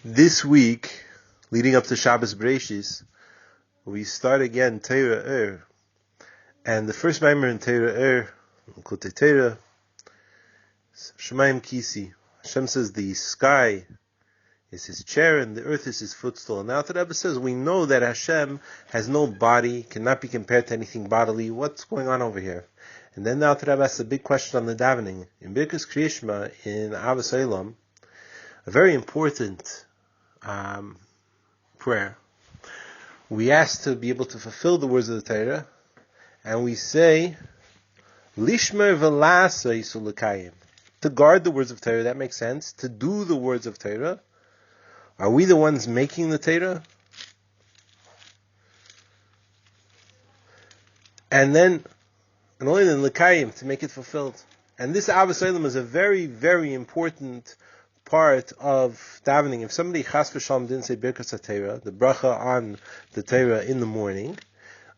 This week, leading up to Shabbos Bereishis, we start again Torah and the first mimer in Torah Kutei Torah, Shemayim Kisi. Hashem says the sky is his chair and the earth is his footstool. And now the Rebbe says we know that Hashem has no body, cannot be compared to anything bodily. What's going on over here? And then now the Rebbe asks a big question on the davening. In Birkas Kriya Shema, in Avos Olam, a very important prayer. We ask to be able to fulfill the words of the Torah, and we say, Lishmer v'lasa yisul l'kayim. To guard the words of Torah, that makes sense. To do the words of Torah. Are we the ones making the Torah? And only then l'kayim, to make it fulfilled. And this Avos Olam is a very, very important part of davening. If somebody chas v'shalom didn't say Birkas HaTorah, the bracha on the Torah in the morning,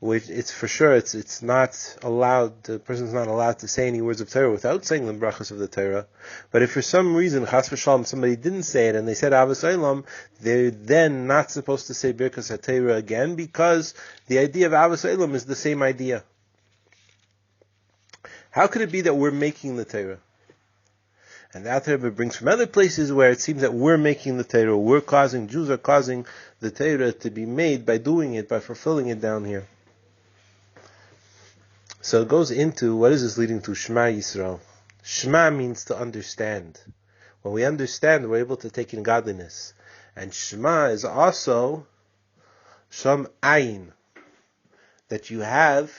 which it's for sure it's not allowed, the person's not allowed to say any words of Torah without saying the brachas of the Torah. But if for some reason chas v'shalom somebody didn't say it and they said Avos Olam, they're then not supposed to say Birkas HaTorah again, because the idea of Avos Olam is the same idea. How could it be that we're making the Torah? And that Rebbe brings from other places where it seems that we're making the Torah, Jews are causing the Torah to be made by doing it, by fulfilling it down here. So it goes into, what is this leading to? Shema Yisrael. Shema means to understand. When we understand, we're able to take in godliness. And Shema is also Sham Ayin, that you have,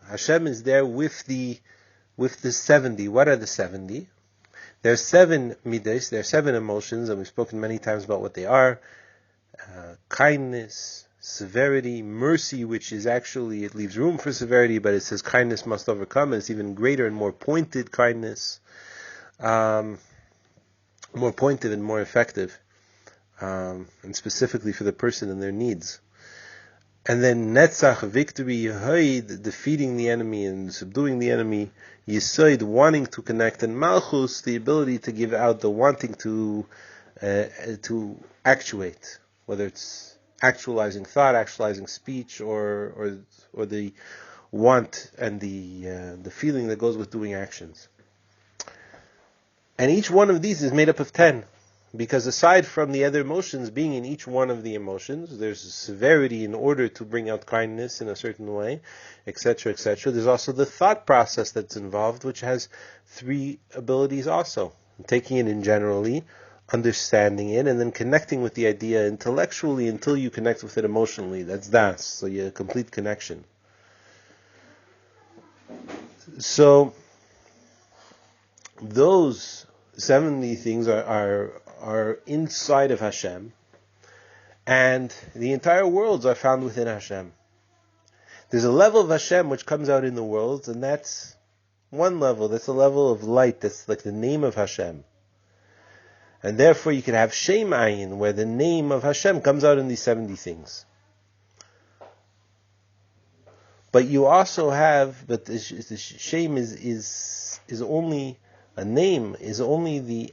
Hashem is there with the 70. What are the 70? There are 7 midas, there are 7 emotions, and we've spoken many times about what they are. Kindness, severity, mercy, which is actually, it leaves room for severity, but it says kindness must overcome, and it's even greater and more pointed kindness. More pointed and more effective. And specifically for the person and their needs. And then Netzach, victory, Yehoid, defeating the enemy and subduing the enemy, Yisoid, wanting to connect, and Malchus, the ability to give out, the wanting to actuate, whether it's actualizing thought, actualizing speech, or the want and the feeling that goes with doing actions. And each one of these is made up of 10. Because aside from the other emotions being in each one of the emotions, there's severity in order to bring out kindness in a certain way, etc., etc. There's also the thought process that's involved, which has 3 abilities also. Taking it in generally, understanding it, and then connecting with the idea intellectually until you connect with it emotionally. That's das, so you have a complete connection. So, those 70 things are inside of Hashem, and the entire worlds are found within Hashem. There's a level of Hashem which comes out in the worlds, and that's one level. That's a level of light. That's like the name of Hashem. And therefore you can have Shem Ayin, where the name of Hashem comes out in these 70 things. But you also have, but the Shem is only a name, is only the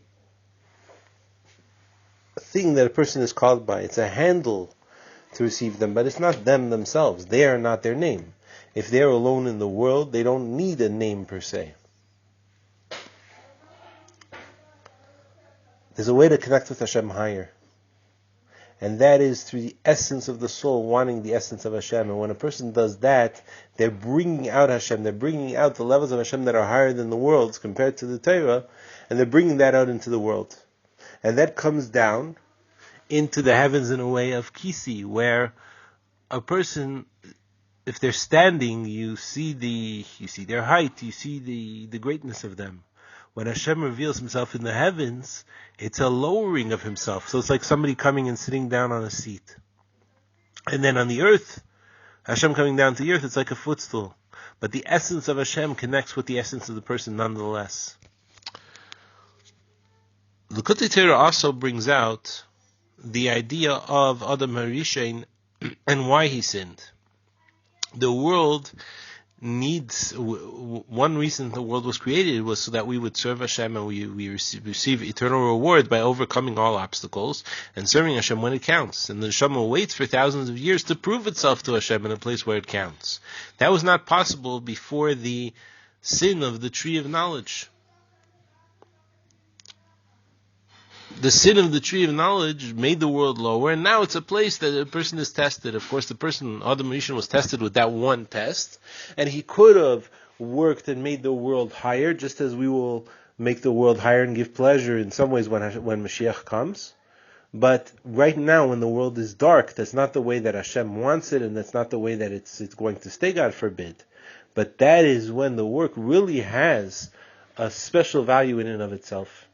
thing that a person is called by. It's a handle to receive them, but it's not them themselves. They are not their name. If they're alone in the world, they don't need a name per se. There's a way to connect with Hashem higher. And that is through the essence of the soul, wanting the essence of Hashem. And when a person does that, they're bringing out Hashem. They're bringing out the levels of Hashem that are higher than the worlds compared to the Torah, and they're bringing that out into the world. And that comes down into the heavens in a way of kisi, where a person, if they're standing, you see their height, you see the greatness of them. When Hashem reveals himself in the heavens, it's a lowering of himself. So it's like somebody coming and sitting down on a seat. And then on the earth, Hashem coming down to the earth, it's like a footstool. But the essence of Hashem connects with the essence of the person nonetheless. The Kutei Torah also brings out the idea of Adam HaRishon and why he sinned. The world needs, one reason the world was created was so that we would serve Hashem and we receive eternal reward by overcoming all obstacles and serving Hashem when it counts. And the neshama waits for thousands of years to prove itself to Hashem in a place where it counts. That was not possible before the sin of the tree of knowledge. The sin of the tree of knowledge made the world lower, and now it's a place that a person is tested. Of course, the person, Adam Rishon, was tested with that one test, and he could have worked and made the world higher, just as we will make the world higher and give pleasure in some ways when Mashiach comes. But right now, when the world is dark, that's not the way that Hashem wants it, and that's not the way that it's going to stay, God forbid. But that is when the work really has a special value in and of itself.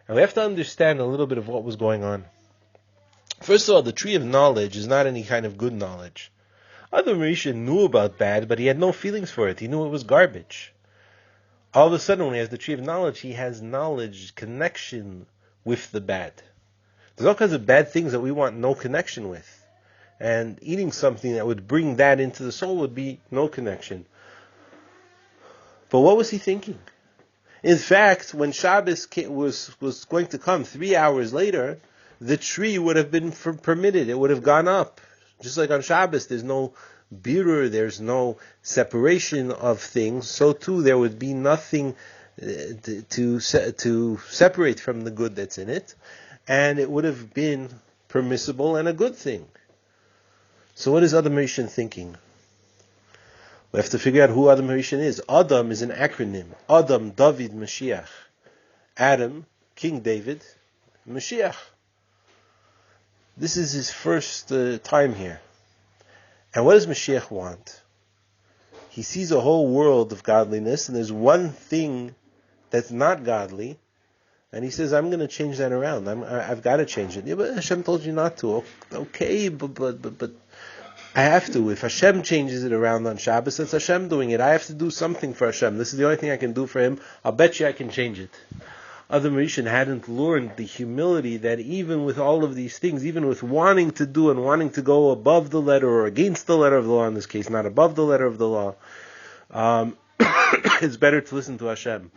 And we have to understand a little bit of what was going on. First of all, the tree of knowledge is not any kind of good knowledge. Adam Rishon knew about bad, but he had no feelings for it. He knew it was garbage. All of a sudden, when he has the tree of knowledge, he has knowledge, connection with the bad. There's all kinds of bad things that we want no connection with. And eating something that would bring that into the soul would be no connection. But what was he thinking? In fact, when Shabbos was going to come 3 hours later, the tree would have been permitted. It would have gone up. Just like on Shabbos, there's no birur, there's no separation of things. So too, there would be nothing to separate from the good that's in it. And it would have been permissible and a good thing. So what is Adam Rishon thinking? We have to figure out who Adam Rishon is. Adam is an acronym. Adam, David, Mashiach. Adam, King David, Mashiach. This is his first time here. And what does Mashiach want? He sees a whole world of godliness, and there's one thing that's not godly, and he says, I'm going to change that around. I've got to change it. Yeah, but Hashem told you not to. Okay, but I have to. If Hashem changes it around on Shabbos, it's Hashem doing it. I have to do something for Hashem. This is the only thing I can do for Him. I'll bet you I can change it. Adam Rishon hadn't learned the humility that even with all of these things, even with wanting to do and wanting to go above the letter or against the letter of the law, in this case, not above the letter of the law, it's better to listen to Hashem.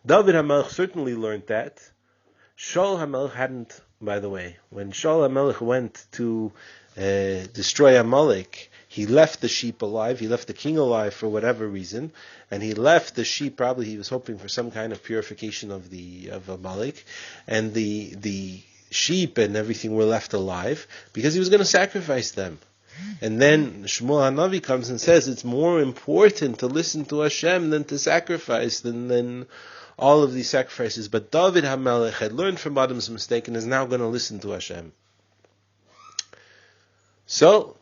David HaMelech certainly learned that. Shaul HaMelech hadn't, by the way. When Shaul HaMelech went to destroy Amalek, he left the sheep alive, he left the king alive for whatever reason, and he left the sheep, probably he was hoping for some kind of purification of Amalek, and the sheep and everything were left alive, because he was going to sacrifice them. And then Shmuel HaNavi comes and says it's more important to listen to Hashem than to sacrifice, than all of these sacrifices. But David HaMelech had learned from Adam's mistake and is now going to listen to Hashem. So,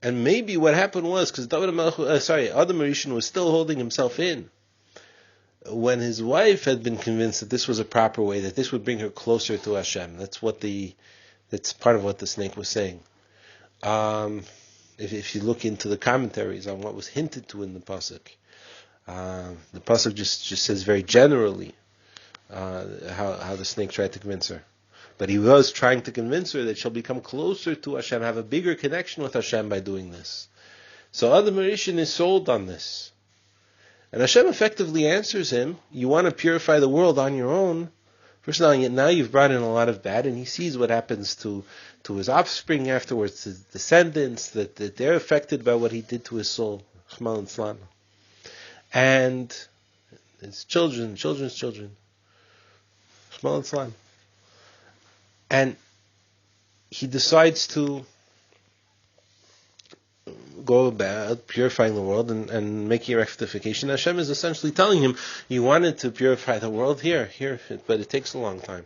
and maybe what happened was, because Adam Rishon was still holding himself in. When his wife had been convinced that this was a proper way, that this would bring her closer to Hashem, that's part of what the snake was saying. If you look into the commentaries on what was hinted to in the pasuk, the pasuk just says very generally how the snake tried to convince her. But he was trying to convince her that she'll become closer to Hashem, have a bigger connection with Hashem by doing this. So Adam Rishon is sold on this. And Hashem effectively answers him, you want to purify the world on your own. First of all, now you've brought in a lot of bad, and he sees what happens to his offspring afterwards, his descendants, that they're affected by what he did to his soul. Chmal Tzlan. And his children's children. Chmal Tzlan. And he decides to go about purifying the world and making rectification. Hashem is essentially telling him, you wanted to purify the world, here, but it takes a long time.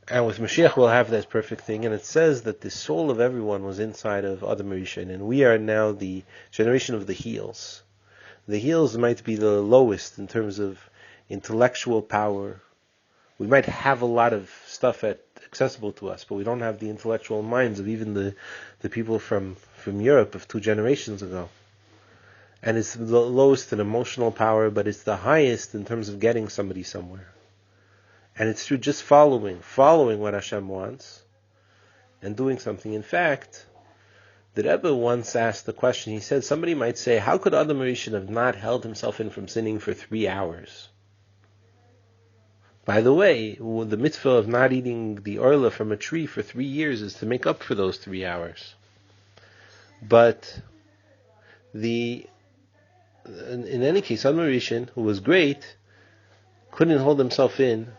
And with Mashiach we'll have that perfect thing. And it says that the soul of everyone was inside of Adam Rishon, and we are now the generation of the heels. The heels might be the lowest in terms of intellectual power. We might have a lot of stuff accessible to us, but we don't have the intellectual minds of even the people from Europe of 2 generations ago. And it's the lowest in emotional power, but it's the highest in terms of getting somebody somewhere. And it's through just following what Hashem wants, and doing something. In fact, The Rebbe once asked the question, he said, somebody might say, how could Adam HaRishon have not held himself in from sinning for 3 hours? By the way, the mitzvah of not eating the orla from a tree for 3 years is to make up for those 3 hours. But in any case, Adam HaRishon, who was great, couldn't hold himself in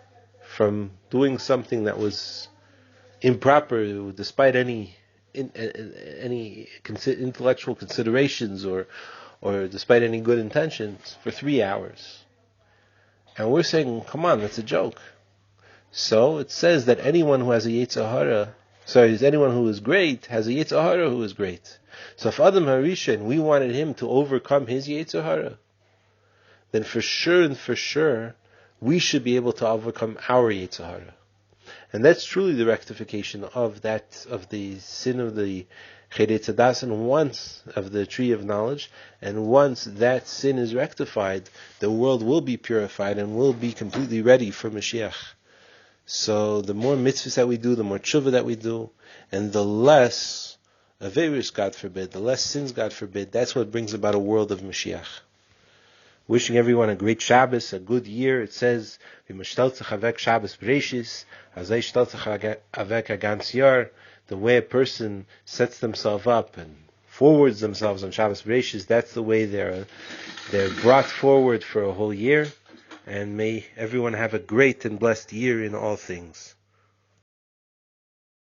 from doing something that was improper, despite any intellectual considerations or despite any good intentions, for 3 hours. And we're saying, come on, that's a joke. So it says that anyone who has a Yetzer Hara, anyone who is great has a Yetzer Hara who is great. So if Adam HaRishon, we wanted him to overcome his Yetzer Hara, then for sure, we should be able to overcome our Yetzer Hara. And that's truly the rectification of the sin of the Cheretz Adas, and once of the tree of knowledge, and once that sin is rectified, the world will be purified and will be completely ready for Mashiach. So the more mitzvahs that we do, the more tshuva that we do, and the less averos, God forbid, the less sins, God forbid, that's what brings about a world of Mashiach. Wishing everyone a great Shabbos, a good year. It says, Shabbos Bereshis, the way a person sets themselves up and forwards themselves on Shabbos Bereshis, that's the way they're brought forward for a whole year. And may everyone have a great and blessed year in all things.